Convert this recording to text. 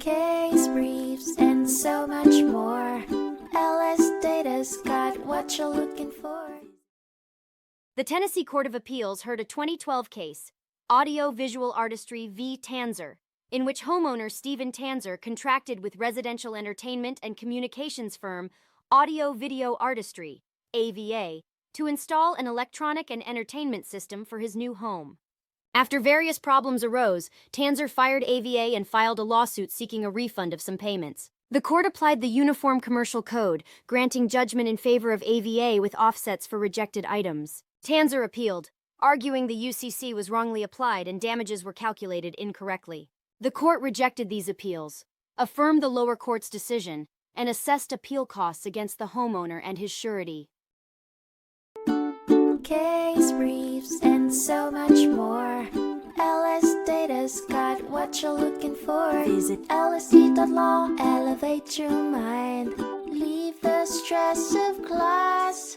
case briefs, and so much more. LSData's got what you're looking for. The Tennessee Court of Appeals heard a 2012 case, Audio-Visual Artistry v. Tanzer, in which homeowner Stephen Tanzer contracted with residential entertainment and communications firm Audio-Video Artistry, AVA, to install an electronic and entertainment system for his new home. After various problems arose, Tanzer fired AVA and filed a lawsuit seeking a refund of some payments. The court applied the Uniform Commercial Code, granting judgment in favor of AVA with offsets for rejected items. Tanzer appealed, arguing the UCC was wrongly applied and damages were calculated incorrectly. The court rejected these appeals, affirmed the lower court's decision, and assessed appeal costs against the homeowner and his surety. Case briefs, and so much more. LSData's got what you're looking for. Visit lsd.law, elevate your mind. Leave the stress of class